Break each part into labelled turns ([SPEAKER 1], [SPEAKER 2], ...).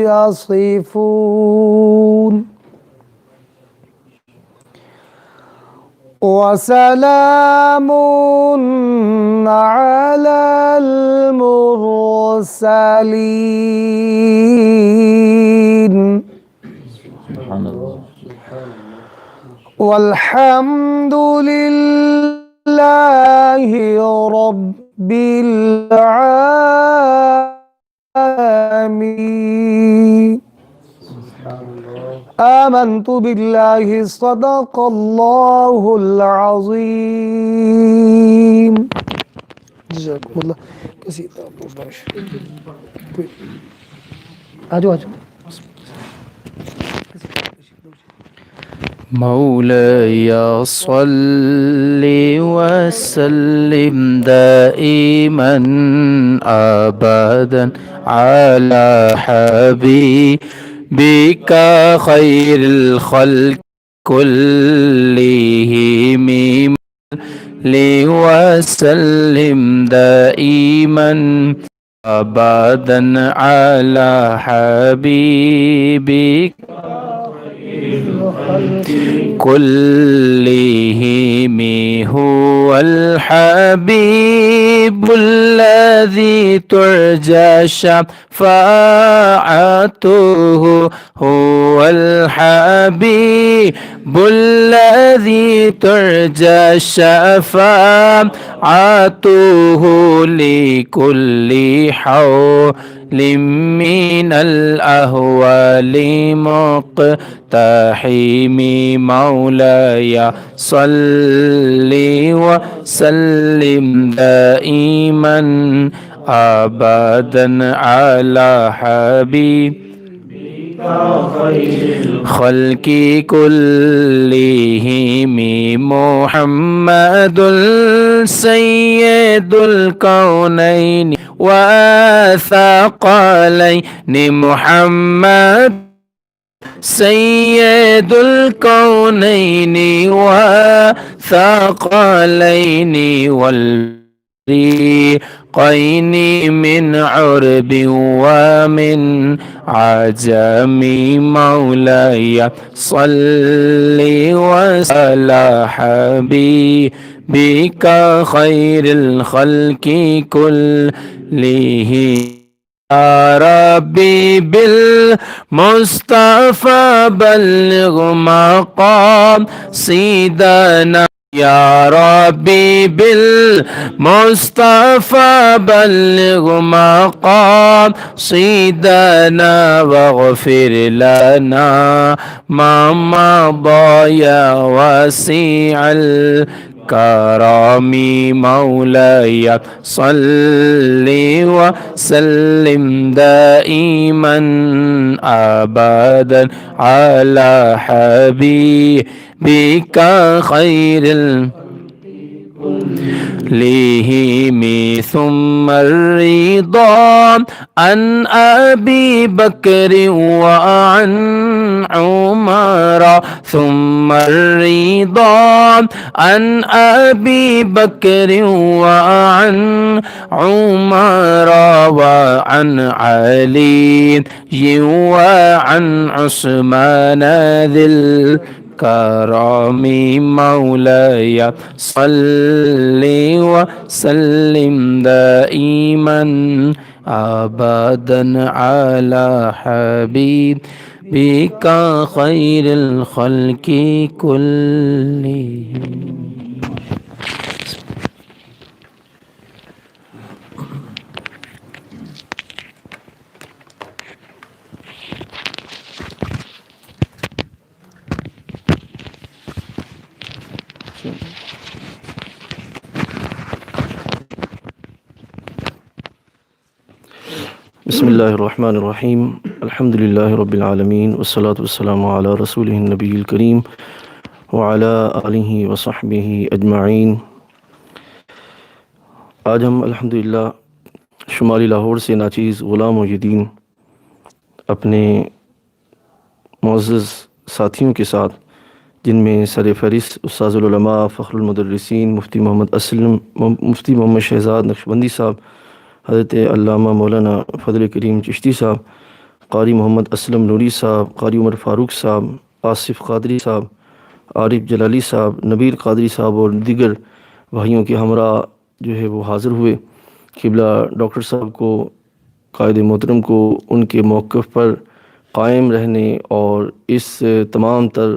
[SPEAKER 1] يصفون وسلام على المرسلين
[SPEAKER 2] سبحان الله.
[SPEAKER 1] والحمد لله رب العالمين. آمنت بالله صدق الله العظيم. جزاكم الله كثيرا. آجو
[SPEAKER 2] مولاي صل وسلم دائما أبدا على حبيبك خير الخلق كلهم وسلم دائما أبدا على حبيبك كلهم هو الحبيب الذي ترجى شفاعته هو الحبيب الذي ترجى شفاعته لكل حول من الأهوال مقتحم مولاي صل وسلم دائما أبدا على حبيب خلق كلهم محمد سيد الكونين وثقلين محمد سيد الكونين وثقلين والفريقين من عرب ومن عجم مولاي صل وسلم حبيبك خير الخلق كلهم يا ربي بالمصطفى بلغ مقام سيدنا يا ربي بالمصطفى بلغ مقام سيدنا واغفر لنا ما مضى يا واسع كرامي مولاي صل وسلم دائما أبدا على حبيبك خير لهم ثم الرضا عن أبي بكر وعن عمر ثم الرضا عن أبي بكر وعن عمر وعن علي وعن عثمان ذي كرامي مولاي صل وسلم دائما أبدا على حبيبك خير الخلق كلهم.
[SPEAKER 3] بسم الله الرحمن الرحيم. الحمد لله رب العالمين والصلاة والسلام على رسوله النبي الكريم وعلى آلہ وصحبہ اجمعین. آج ہم الحمدللہ شمالی لاہور سے ناچیز غلام محی الدین اپنے معزز ساتھیوں کے ساتھ، جن میں سر فہرست استاذ العلماء فخر المدرسین مفتی محمد اسلم، مفتی محمد شہزاد نقشبندی صاحب، حضرت علامہ مولانا فضل کریم چشتی صاحب، قاری محمد اسلم نوری صاحب، قاری عمر فاروق صاحب، آصف قادری صاحب، عارف جلالی صاحب، نبیل قادری صاحب اور دیگر بھائیوں کے ہمراہ جو ہے وہ حاضر ہوئے۔ قبلہ ڈاکٹر صاحب کو، قائد محترم کو ان کے موقف پر قائم رہنے اور اس تمام تر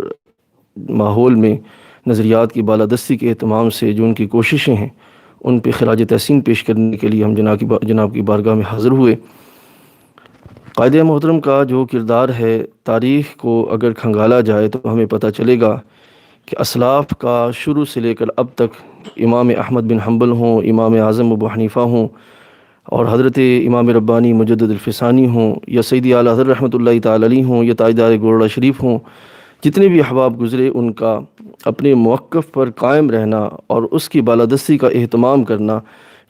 [SPEAKER 3] ماحول میں نظریات کی بالادستی کے اہتمام سے جو ان کی کوششیں ہیں ان پہ خراج تحسین پیش کرنے کے لیے ہم جناب کی بارگاہ میں حاضر ہوئے۔ قائد محترم کا جو کردار ہے، تاریخ کو اگر کھنگالا جائے تو ہمیں پتہ چلے گا کہ اسلاف کا شروع سے لے کر اب تک امام احمد بن حنبل ہوں، امام اعظم ابو حنیفہ ہوں، اور حضرت امام ربانی مجدد الفسانی ہوں، یا سیدی اعلیٰ حضرت رحمۃ اللہ تعالی علیہ ہوں، یا تاجدار گولڑہ شریف ہوں، جتنے بھی احباب گزرے ان کا اپنے موقف پر قائم رہنا اور اس کی بالادستی کا اہتمام کرنا،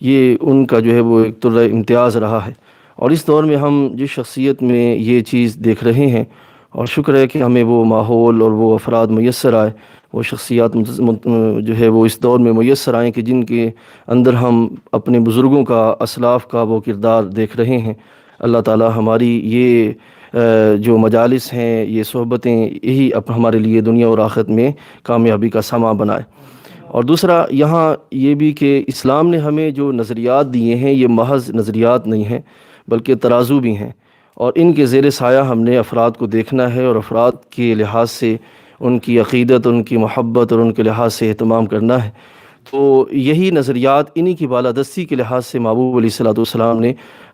[SPEAKER 3] یہ ان کا جو ہے وہ ایک طرح امتیاز رہا ہے۔ اور اس دور میں ہم جس شخصیت میں یہ چیز دیکھ رہے ہیں، اور شکر ہے کہ ہمیں وہ ماحول اور وہ افراد میسر آئے، وہ شخصیات جو ہے وہ اس دور میں میسر آئیں کہ جن کے اندر ہم اپنے بزرگوں کا، اسلاف کا وہ کردار دیکھ رہے ہیں۔ اللہ تعالی ہماری یہ جو مجالس ہیں، یہ صحبتیں، یہی ہمارے لیے دنیا اور آخرت میں کامیابی کا سامان بنائے۔ اور دوسرا یہاں یہ بھی کہ اسلام نے ہمیں جو نظریات دیے ہیں یہ محض نظریات نہیں ہیں بلکہ ترازو بھی ہیں، اور ان کے زیر سایہ ہم نے افراد کو دیکھنا ہے اور افراد کے لحاظ سے ان کی عقیدت، ان کی محبت اور ان کے لحاظ سے اہتمام کرنا ہے۔ تو یہی نظریات انہی کی بالادستی کے لحاظ سے محبوب علیہ الصلوۃ والسلام نے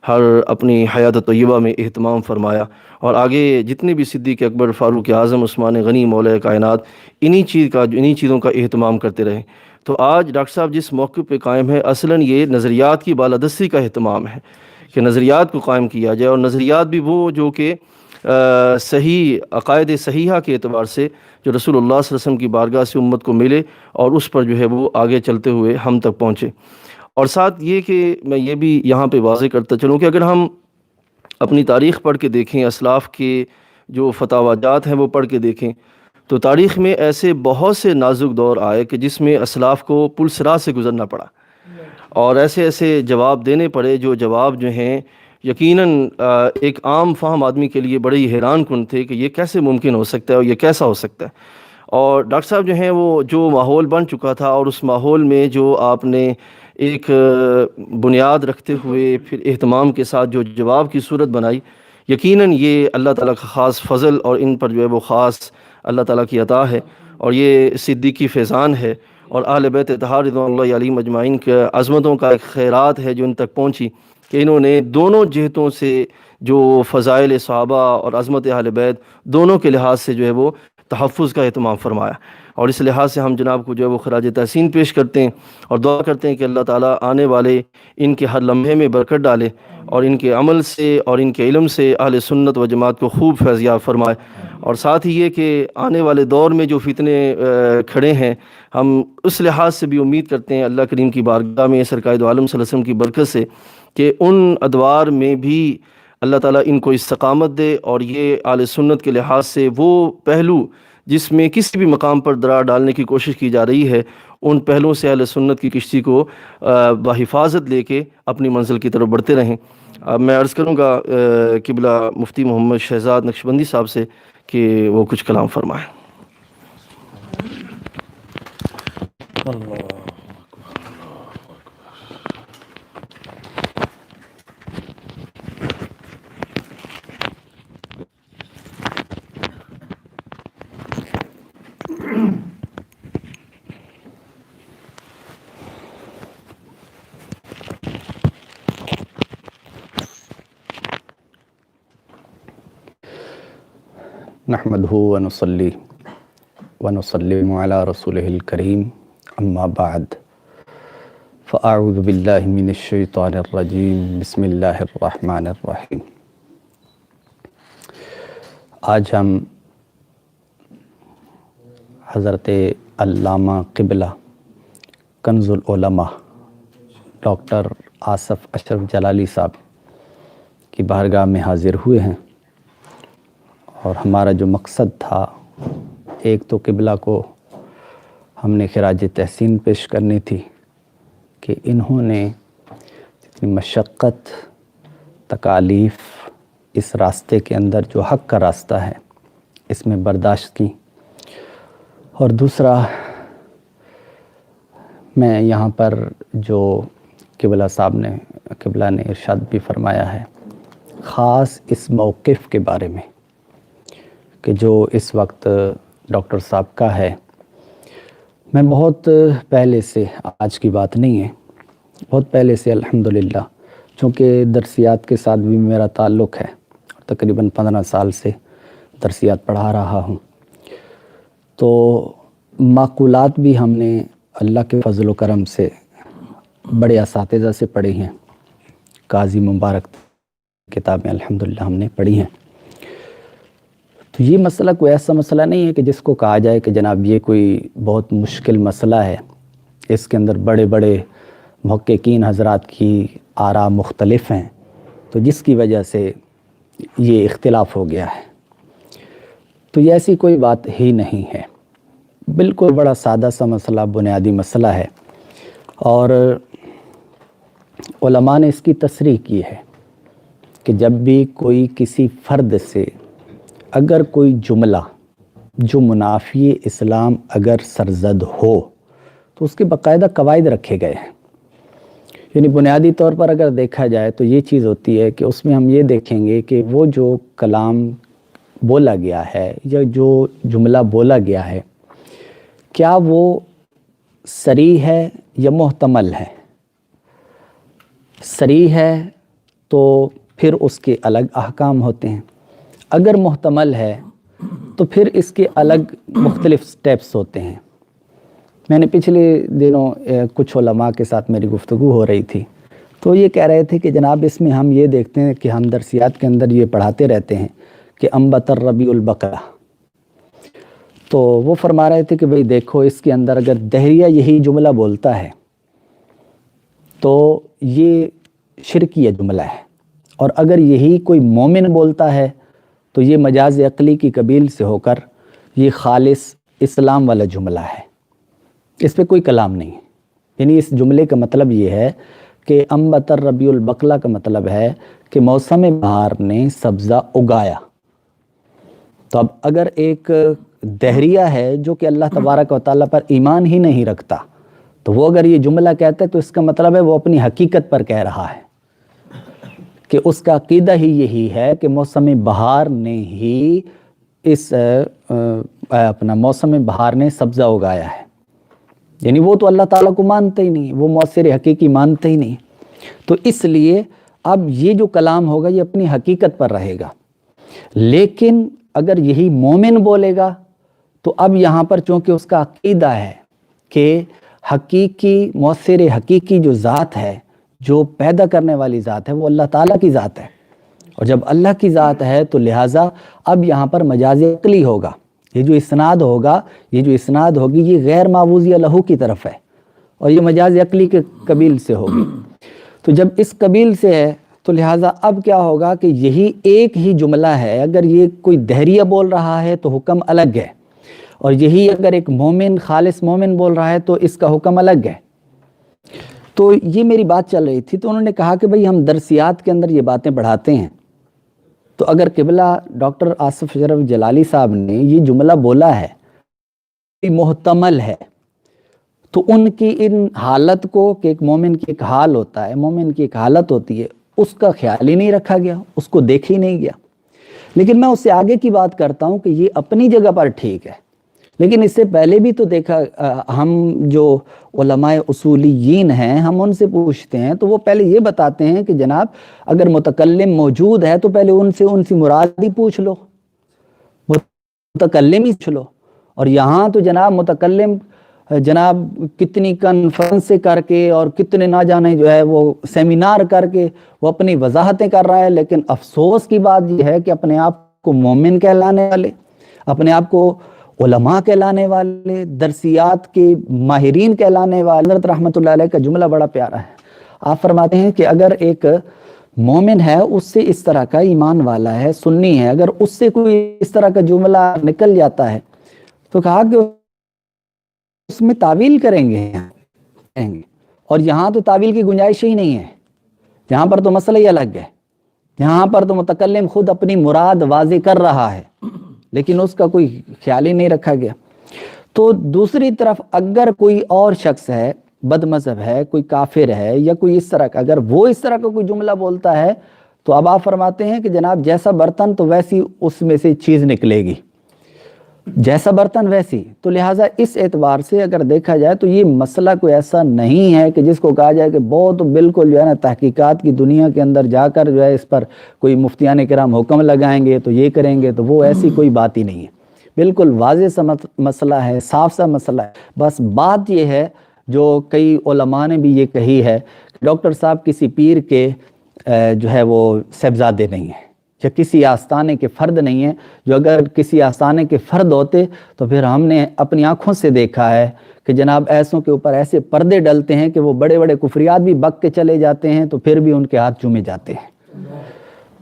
[SPEAKER 3] ہر اپنی حیات طیبہ میں اہتمام فرمایا، اور آگے جتنے بھی صدیق اکبر، فاروق اعظم، عثمان غنی، مولا کائنات انہی چیزوں کا اہتمام کرتے رہے۔ تو آج ڈاکٹر صاحب جس موقع پہ قائم ہے، اصلاً یہ نظریات کی بالادستی کا اہتمام ہے کہ نظریات کو قائم کیا جائے، اور نظریات بھی وہ جو کہ صحیح عقائد صحیحہ کے اعتبار سے جو رسول اللہ صلی اللہ علیہ وسلم کی بارگاہ سے امت کو ملے اور اس پر جو ہے وہ آگے چلتے ہوئے ہم تک پہنچے۔ اور ساتھ یہ کہ میں یہ بھی یہاں پہ واضح کرتا چلوں کہ اگر ہم اپنی تاریخ پڑھ کے دیکھیں، اسلاف کے جو فتاوی جات ہیں وہ پڑھ کے دیکھیں، تو تاریخ میں ایسے بہت سے نازک دور آئے کہ جس میں اسلاف کو پل صراط سے گزرنا پڑا، اور ایسے ایسے جواب دینے پڑے جو جواب جو ہیں یقیناً ایک عام فہم آدمی کے لیے بڑے ہی حیران کن تھے کہ یہ کیسے ممکن ہو سکتا ہے اور یہ کیسا ہو سکتا ہے۔ اور ڈاکٹر صاحب جو ہیں وہ جو ماحول بن چکا تھا، اور اس ماحول میں جو آپ نے ایک بنیاد رکھتے ہوئے پھر اہتمام کے ساتھ جو جواب کی صورت بنائی، یقیناً یہ اللہ تعالیٰ کا خاص فضل اور ان پر جو ہے وہ خاص اللہ تعالیٰ کی عطا ہے، اور یہ صدیقی فیضان ہے، اور اہل بیت اطہار رضوان اللہ علیہم اجمعین کے عظمتوں کا ایک خیرات ہے جو ان تک پہنچی کہ انہوں نے دونوں جہتوں سے جو فضائل صحابہ اور عظمت اہل بیت دونوں کے لحاظ سے جو ہے وہ تحفظ کا اہتمام فرمایا، اور اس لحاظ سے ہم جناب کو جو ہے وہ خراج تحسین پیش کرتے ہیں اور دعا کرتے ہیں کہ اللہ تعالیٰ آنے والے ان کے ہر لمحے میں برکت ڈالے، اور ان کے عمل سے اور ان کے علم سے اہل سنت و جماعت کو خوب فیضیاب فرمائے۔ اور ساتھ ہی یہ کہ آنے والے دور میں جو فتنے کھڑے ہیں، ہم اس لحاظ سے بھی امید کرتے ہیں اللہ کریم کی بارگاہ میں سرکار دو عالم صلی اللہ علیہ وسلم کی برکت سے کہ ان ادوار میں بھی اللہ تعالیٰ ان کو استقامت دے، اور یہ اہل سنت کے لحاظ سے وہ پہلو جس میں کسی بھی مقام پر درار ڈالنے کی کوشش کی جا رہی ہے، ان پہلوؤں سے اہل سنت کی کشتی کو بحفاظت لے کے اپنی منزل کی طرف بڑھتے رہیں۔ اب میں عرض کروں گا قبلہ مفتی محمد شہزاد نقشبندی صاحب سے کہ وہ کچھ کلام فرمائیں۔
[SPEAKER 4] نحمده ونصلي ونسلم على رسوله الكريم اما بعد فاعوذ بالله من الشيطان الرجيم بسم الله الرحمن الرحيم۔ آج ہم حضرت علامہ قبلہ کنز العلماء ڈاکٹر آصف اشرف جلالی صاحب کی بارگاہ میں حاضر ہوئے ہیں، اور ہمارا جو مقصد تھا، ایک تو قبلہ کو ہم نے خراج تحسین پیش کرنی تھی کہ انہوں نے جتنی مشقت، تکالیف اس راستے کے اندر جو حق کا راستہ ہے اس میں برداشت کی، اور دوسرا میں یہاں پر جو قبلہ نے ارشاد بھی فرمایا ہے خاص اس موقف کے بارے میں کہ جو اس وقت ڈاکٹر صاحب کا ہے، میں بہت پہلے سے، آج کی بات نہیں ہے، بہت پہلے سے الحمدللہ، چونکہ درسیات کے ساتھ بھی میرا تعلق ہے، تقریباً 15 سال سے درسیات پڑھا رہا ہوں، تو معقولات بھی ہم نے اللہ کے فضل و کرم سے بڑے اساتذہ سے پڑھی ہیں، قاضی مبارک کتابیں الحمدللہ ہم نے پڑھی ہیں۔ تو یہ مسئلہ کوئی ایسا مسئلہ نہیں ہے کہ جس کو کہا جائے کہ جناب یہ کوئی بہت مشکل مسئلہ ہے، اس کے اندر بڑے بڑے محققین حضرات کی آراء مختلف ہیں، تو جس کی وجہ سے یہ اختلاف ہو گیا ہے۔ تو یہ ایسی کوئی بات ہی نہیں ہے، بالکل بڑا سادہ سا مسئلہ، بنیادی مسئلہ ہے، اور علماء نے اس کی تصریح کی ہے کہ جب بھی کوئی کسی فرد سے اگر کوئی جملہ جو منافی اسلام اگر سرزد ہو تو اس کے باقاعدہ قواعد رکھے گئے ہیں۔ یعنی بنیادی طور پر اگر دیکھا جائے تو یہ چیز ہوتی ہے کہ اس میں ہم یہ دیکھیں گے کہ وہ جو کلام بولا گیا ہے یا جو جملہ بولا گیا ہے کیا وہ صریح ہے یا محتمل ہے۔ صریح ہے تو پھر اس کے الگ احکام ہوتے ہیں، اگر محتمل ہے تو پھر اس کے الگ مختلف سٹیپس ہوتے ہیں۔ میں نے پچھلے دنوں کچھ علماء کے ساتھ میری گفتگو ہو رہی تھی، تو یہ کہہ رہے تھے کہ جناب اس میں ہم یہ دیکھتے ہیں کہ ہم درسیات کے اندر یہ پڑھاتے رہتے ہیں کہ انبت الربیع البقرہ، تو وہ فرما رہے تھے کہ بھئی دیکھو اس کے اندر اگر دہریہ یہی جملہ بولتا ہے تو یہ شرکیہ جملہ ہے، اور اگر یہی کوئی مومن بولتا ہے تو یہ مجاز عقلی کی قبیل سے ہو کر یہ خالص اسلام والا جملہ ہے، اس پہ کوئی کلام نہیں۔ یعنی اس جملے کا مطلب یہ ہے کہ انبت الربیع البقلہ کا مطلب ہے کہ موسم بہار نے سبزہ اگایا۔ تو اب اگر ایک دہریہ ہے جو کہ اللہ تبارک و تعالیٰ پر ایمان ہی نہیں رکھتا، تو وہ اگر یہ جملہ کہتا ہے تو اس کا مطلب ہے وہ اپنی حقیقت پر کہہ رہا ہے کہ اس کا عقیدہ ہی یہی ہے کہ موسم بہار نے ہی اپنا موسم بہار نے سبزہ اگایا ہے۔ یعنی وہ تو اللہ تعالیٰ کو مانتے ہی نہیں، وہ مؤثر حقیقی مانتے ہی نہیں، تو اس لیے اب یہ جو کلام ہوگا یہ اپنی حقیقت پر رہے گا۔ لیکن اگر یہی مومن بولے گا تو اب یہاں پر چونکہ اس کا عقیدہ ہے کہ حقیقی مؤثر حقیقی جو ذات ہے، جو پیدا کرنے والی ذات ہے، وہ اللہ تعالیٰ کی ذات ہے، اور جب اللہ کی ذات ہے تو لہٰذا اب یہاں پر مجاز عقلی ہوگا، یہ جو اسناد ہوگا، یہ جو اسناد ہوگی یہ غیر معوضیہ لہو کی طرف ہے، اور یہ مجاز عقلی کے قبیل سے ہوگی۔ تو جب اس قبیل سے ہے تو لہٰذا اب کیا ہوگا کہ یہی ایک ہی جملہ ہے، اگر یہ کوئی دہریہ بول رہا ہے تو حکم الگ ہے، اور یہی اگر ایک مومن خالص مومن بول رہا ہے تو اس کا حکم الگ ہے۔ تو یہ میری بات چل رہی تھی، تو انہوں نے کہا کہ بھئی ہم درسیات کے اندر یہ باتیں پڑھاتے ہیں، تو اگر قبلہ ڈاکٹر آصف اشرف جلالی صاحب نے یہ جملہ بولا ہے محتمل ہے، تو ان کی ان حالت کو کہ ایک مومن کی ایک حال ہوتا ہے، مومن کی ایک حالت ہوتی ہے، اس کا خیال ہی نہیں رکھا گیا، اس کو دیکھ ہی نہیں گیا۔ لیکن میں اس سے آگے کی بات کرتا ہوں کہ یہ اپنی جگہ پر ٹھیک ہے، لیکن اس سے پہلے بھی تو دیکھا، ہم جو علماء اصولیین ہیں ہم ان سے پوچھتے ہیں تو وہ پہلے یہ بتاتے ہیں کہ جناب اگر متکلم موجود ہے تو پہلے ان سے مراد ہی پوچھ لو، متکلم ہی پوچھ لو۔ اور یہاں تو جناب متکلم جناب کتنی کنفرنس کر کے اور کتنے نہ جانے جو ہے وہ سیمینار کر کے وہ اپنی وضاحتیں کر رہا ہے، لیکن افسوس کی بات یہ ہے کہ اپنے آپ کو مومن کہلانے والے، اپنے آپ کو علماء کہلانے والے، درسیات کے ماہرین کہلانے والے، حضرت رحمۃ اللہ علیہ کا جملہ بڑا پیارا ہے۔ آپ فرماتے ہیں کہ اگر ایک مومن ہے، اس سے اس طرح کا ایمان والا ہے، سنی ہے، اگر اس سے کوئی اس طرح کا جملہ نکل جاتا ہے تو کہا کہ اس میں تعویل کریں گے، اور یہاں تو تعویل کی گنجائش ہی نہیں ہے، یہاں پر تو مسئلہ ہی الگ ہے۔ یہاں پر تو متکلم خود اپنی مراد واضح کر رہا ہے لیکن اس کا کوئی خیال ہی نہیں رکھا گیا۔ تو دوسری طرف اگر کوئی اور شخص ہے، بد مذہب ہے، کوئی کافر ہے یا کوئی اس طرح کا، اگر وہ اس طرح کا کوئی جملہ بولتا ہے تو اب آپ فرماتے ہیں کہ جناب جیسا برتن تو ویسی اس میں سے چیز نکلے گی، جیسا برتن ویسی۔ تو لہٰذا اس اعتبار سے اگر دیکھا جائے تو یہ مسئلہ کوئی ایسا نہیں ہے کہ جس کو کہا جائے کہ بہت بالکل جو ہے نا تحقیقات کی دنیا کے اندر جا کر جو ہے اس پر کوئی مفتیان کرام حکم لگائیں گے تو یہ کریں گے، تو وہ ایسی کوئی بات ہی نہیں ہے۔ بالکل واضح سا مسئلہ ہے، صاف سا مسئلہ ہے۔ بس بات یہ ہے جو کئی علماء نے بھی یہ کہی ہے کہ ڈاکٹر صاحب کسی پیر کے جو ہے وہ صاحبزادے نہیں ہیں یا کسی آستانے کے فرد نہیں ہیں، جو اگر کسی آستانے کے فرد ہوتے تو پھر ہم نے اپنی آنکھوں سے دیکھا ہے کہ جناب ایسوں کے اوپر ایسے پردے ڈلتے ہیں کہ وہ بڑے بڑے کفریات بھی بک کے چلے جاتے ہیں تو پھر بھی ان کے ہاتھ چومے جاتے ہیں۔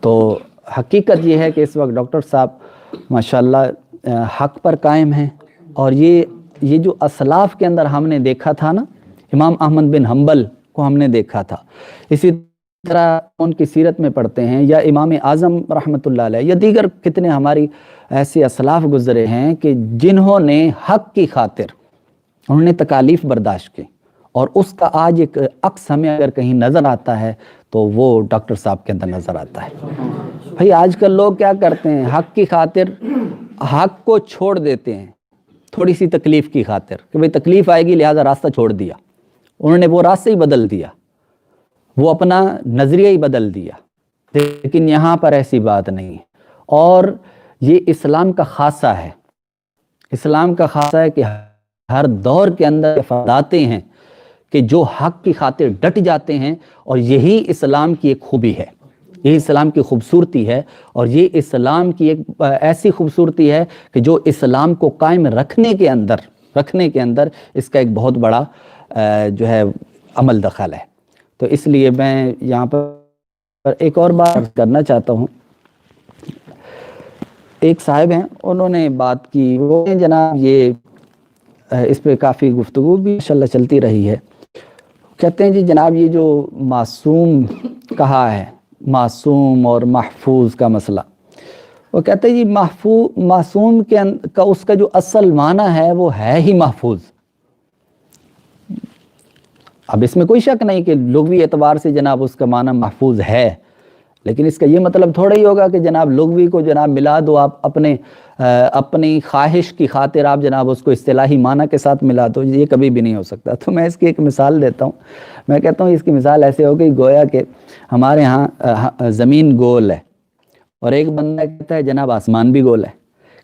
[SPEAKER 4] تو حقیقت یہ ہے کہ اس وقت ڈاکٹر صاحب ماشاءاللہ حق پر قائم ہیں، اور یہ جو اسلاف کے اندر ہم نے دیکھا تھا نا، امام احمد بن حنبل کو ہم نے دیکھا تھا، اسی طرح ان کی سیرت میں پڑھتے ہیں، یا امام اعظم رحمۃ اللہ علیہ، یا دیگر کتنے ہماری ایسے اسلاف گزرے ہیں کہ جنہوں نے حق کی خاطر انہوں نے تکالیف برداشت کی، اور اس کا آج ایک عکس ہمیں اگر کہیں نظر آتا ہے تو وہ ڈاکٹر صاحب کے اندر نظر آتا ہے۔ بھائی آج کل لوگ کیا کرتے ہیں، حق کی خاطر حق کو چھوڑ دیتے ہیں تھوڑی سی تکلیف کی خاطر، کہ بھئی تکلیف آئے گی لہذا راستہ چھوڑ دیا، انہوں نے وہ راستہ ہی بدل دیا، وہ اپنا نظریہ ہی بدل دیا۔ لیکن یہاں پر ایسی بات نہیں ہے، اور یہ اسلام کا خاصہ ہے۔ اسلام کا خاصہ ہے کہ ہر دور کے اندر افراد آتے ہیں کہ جو حق کی خاطر ڈٹ جاتے ہیں، اور یہی اسلام کی ایک خوبی ہے، یہی اسلام کی خوبصورتی ہے، اور یہ اسلام کی ایک ایسی خوبصورتی ہے کہ جو اسلام کو قائم رکھنے کے اندر اس کا ایک بہت بڑا جو ہے عمل دخل ہے۔ تو اس لیے میں یہاں پر ایک اور بات کرنا چاہتا ہوں۔ ایک صاحب ہیں، انہوں نے بات کی، وہ جناب یہ اس پہ کافی گفتگو بھی انشاءاللہ چلتی رہی ہے، کہتے ہیں جی جناب یہ جو معصوم کہا ہے، معصوم اور محفوظ کا مسئلہ، وہ کہتے ہیں جی معصوم کا اس کا جو اصل معنی ہے وہ ہے ہی محفوظ۔ اب اس میں کوئی شک نہیں کہ لغوی اعتبار سے جناب اس کا معنی محفوظ ہے، لیکن اس کا یہ مطلب تھوڑا ہی ہوگا کہ جناب لغوی کو جناب ملا دو، آپ اپنی خواہش کی خاطر آپ جناب اس کو اصطلاحی معنی کے ساتھ ملا دو، یہ کبھی بھی نہیں ہو سکتا۔ تو میں اس کی ایک مثال دیتا ہوں، میں کہتا ہوں اس کی مثال ایسے ہوگی گویا کہ ہمارے ہاں زمین گول ہے، اور ایک بندہ کہتا ہے جناب آسمان بھی گول ہے،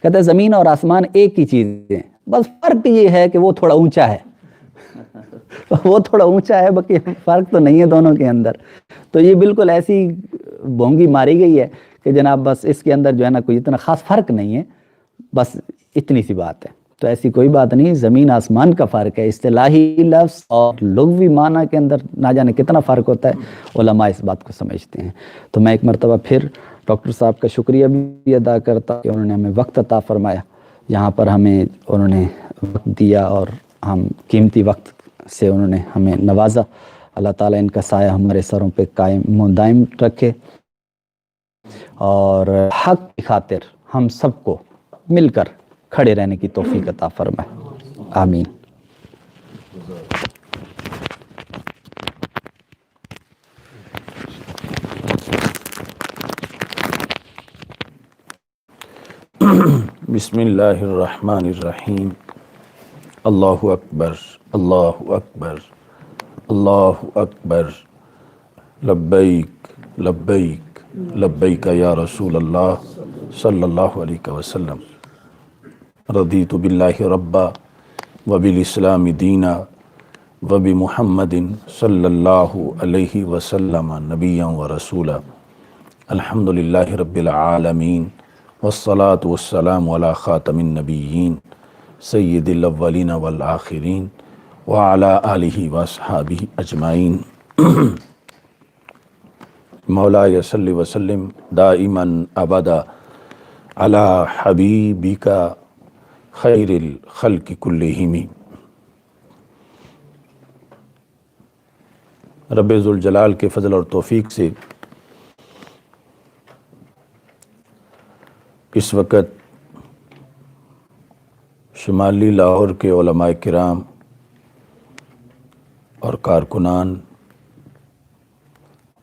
[SPEAKER 4] کہتا ہے زمین اور آسمان ایک ہی چیز ہے، بس فرق یہ ہے کہ وہ تھوڑا اونچا ہے وہ تھوڑا اونچا ہے، باقی فرق تو نہیں ہے دونوں کے اندر۔ تو یہ بالکل ایسی بونگی ماری گئی ہے کہ جناب بس اس کے اندر جو ہے نا کوئی اتنا خاص فرق نہیں ہے، بس اتنی سی بات ہے۔ تو ایسی کوئی بات نہیں، زمین آسمان کا فرق ہے، اصطلاحی لفظ اور لغوی معنی کے اندر نہ جانے کتنا فرق ہوتا ہے، علماء اس بات کو سمجھتے ہیں۔ تو میں ایک مرتبہ پھر ڈاکٹر صاحب کا شکریہ بھی ادا کرتا کہ انہوں نے ہمیں وقت عطا فرمایا، یہاں پر ہمیں انہوں نے وقت دیا، اور ہم قیمتی وقت سے انہوں نے ہمیں نوازا۔ اللہ تعالیٰ ان کا سایہ ہمارے سروں پہ قائم و دائم رکھے، اور حق کی خاطر ہم سب کو مل کر کھڑے رہنے کی توفیق عطا فرمائے، آمین۔
[SPEAKER 2] بسم اللہ الرحمن الرحیم۔ اللہ اکبر، اللہ اکبر، اللہ اکبر، لبیک لبیک لبیک یا رسول اللہ صلی اللہ علیہ وسلم، رضیت باللہ ربا وبالاسلام دینا وبمحمد صلی اللہ علیہ وسلم نبیا ورسولا، الحمدللہ رب العالمین، والصلاة والسلام علی خاتم النبیین سید الاولین والآخرین وعلی آلہ واصحابہ اجمعین۔ مولاي صل وسلم دائما ابدا علی حبیبک خیر الخلق کلہم۔ رب ذوالجلال کے فضل اور توفیق سے اس وقت شمالی لاہور کے علماء کرام اور کارکنان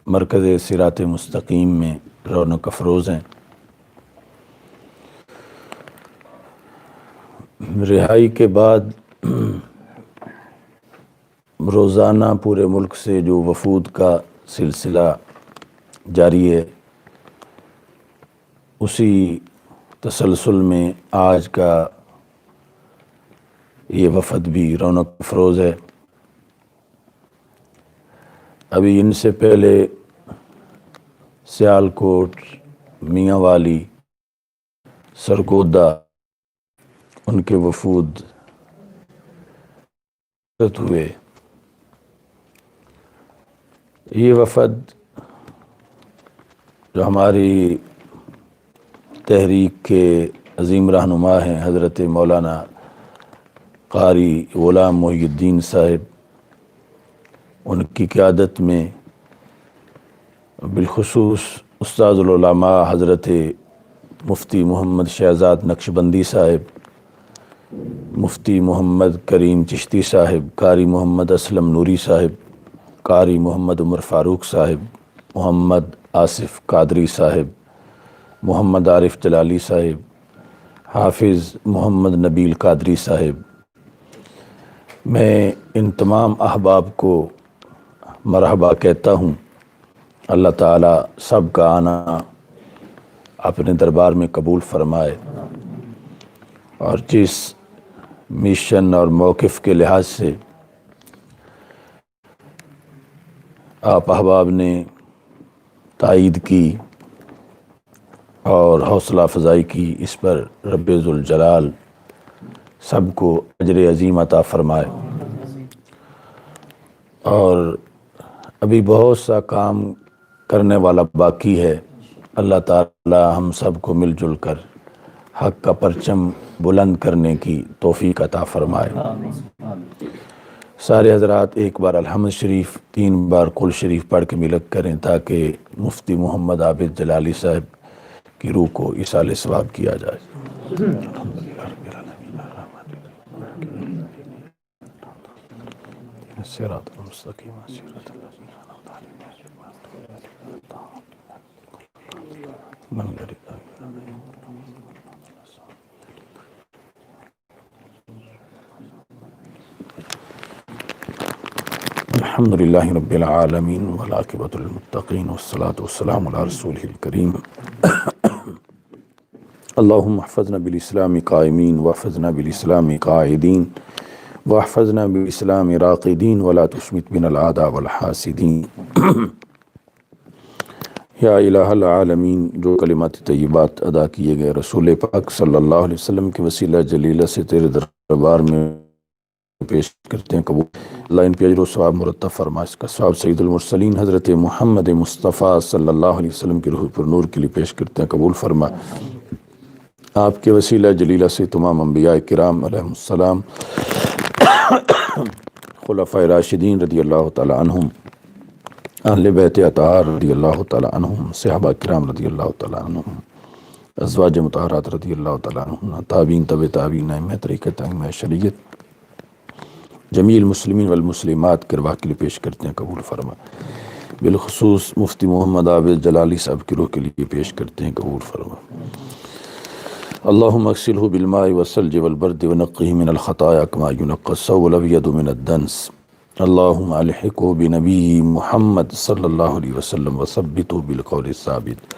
[SPEAKER 2] مرکز صراط مستقیم میں رونق افروز ہیں۔ رہائی کے بعد روزانہ پورے ملک سے جو وفود کا سلسلہ جاری ہے، اسی تسلسل میں آج کا یہ وفد بھی رونق افروز ہے۔ ابھی ان سے پہلے سیالکوٹ، میاں والی، سرگودا ان کے وفود ہوئے۔ یہ وفد جو ہماری تحریک کے عظیم رہنما ہیں حضرت مولانا قاری غلام محی الدین صاحب، ان کی قیادت میں بالخصوص استاد العلماء حضرت مفتی محمد شہزاد نقشبندی صاحب، مفتی محمد کریم چشتی صاحب، قاری محمد اسلم نوری صاحب، قاری محمد عمر فاروق صاحب، محمد آصف قادری صاحب، محمد عارف جلالی صاحب، حافظ محمد نبیل قادری صاحب، میں ان تمام احباب کو مرحبا کہتا ہوں۔ اللہ تعالیٰ سب کا آنا اپنے دربار میں قبول فرمائے، اور جس مشن اور موقف کے لحاظ سے آپ احباب نے تائید کی اور حوصلہ افزائی کی، اس پر رب ذوالجلال سب کو اجر عظیم عطا فرمائے۔ اور ابھی بہت سا کام کرنے والا باقی ہے، اللہ تعالی ہم سب کو مل جل کر حق کا پرچم بلند کرنے کی توفیق عطا فرمائے۔ سارے حضرات ایک بار الحمد شریف، 3 بار قل شریف پڑھ کے ملک کریں تاکہ مفتی محمد عابد جلالی صاحب کی روح کو ایصال ثواب کیا جائے۔ صراط المستقیم صراط الذین انعمت علیہم الحمد للہ رب العالمین والعاقبۃ للمتقین والصلاة والسلام علی رسولہ الکریم۔ اللہم احفظنا بالاسلام قائمین واحفظنا بالاسلام قاعدین واحفظنا بالاسلام راقدین ولا تشمت بنا الاعداء والحاسدین۔ یا الہ العالمین، جو کلمات طیبات ادا کیے گئے رسول پاک صلی اللہ علیہ وسلم کے وسیلہ جلیلہ سے تیرے دربار میں پیش کرتے ہیں قبول۔ اللہ ان پہ اجر و ثواب مرتب فرما، اس کا ثواب سید المرسلین حضرت محمد مصطفیٰ صلی اللہ علیہ وسلم کی روح پر نور کے لیے پیش کرتے ہیں قبول فرما۔ آپ کے وسیلہ جلیلہ سے تمام انبیاء کرام علیہ السلام، خلفاء راشدین رضی اللہ تعالی عنہم، اہل بیت اطہار رضی اللہ تعالی عنہم، صحابہ کرام رضی اللہ تعالی عنہم، ازواج مطہرات رضی اللہ تعالی عنہم، تابعین تبع تابعین، ائمہ طریقت، ائمہ شریعت، جمیع المسلمین والمسلمات کے ارواح کے لیے پیش کرتے ہیں قبول فرما۔ بالخصوص مفتی محمد عابد جلالی صاحب کی روح کے لیے پیش کرتے ہیں قبول فرما۔ اللہم اغسلہ بالماء والثلج والبرد ونقہ من الخطایا کما ینقی الثوب الابیض من الدنس۔ اللہم الحقہ بنبی محمد صلی اللہ علیہ وسلم وثبتہ بالقول الثابت۔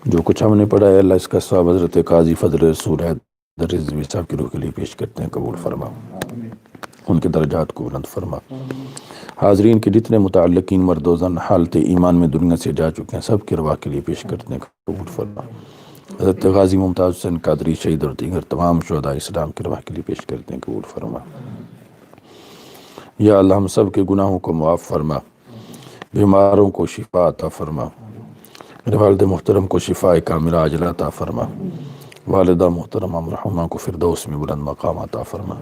[SPEAKER 2] جو کچھ ہم نے پڑھا ہے اللہ اس کا ثواب حضرت قاضی فضل رسول حیدر رضوی صاحب کی روح کے لیے پیش کرتے ہیں قبول فرما، ان کے درجات کو بلند فرما۔ حاضرین کے جتنے متعلقین مرد و زن حالت ایمان میں دنیا سے جا چکے ہیں سب کے ارواح کے لیے پیش کرتے ہیں قبول فرما۔ حضرت غازی ممتاز حسین قادری شہید اور دیگر تمام شہداء اسلام کے ارواح کے لیے پیش کرتے ہیں قبول فرما۔ یا اللہ ہم سب کے گناہوں کو معاف فرما، بیماروں کو شفا عطا فرما، میرے والد محترم کو شفا کاملہ عاجلہ عطا فرما، والدہ محترمہ مرحومہ کو فردوس میں بلند مقام عطا فرما،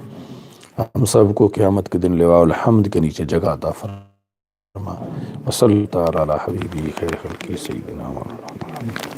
[SPEAKER 2] ہم سب کو قیامت کے دن لواء الحمد کے نیچے جگہ عطا فرما۔ وصلی اللہ علی حبیبی خیر خلقی سیدنا محمد۔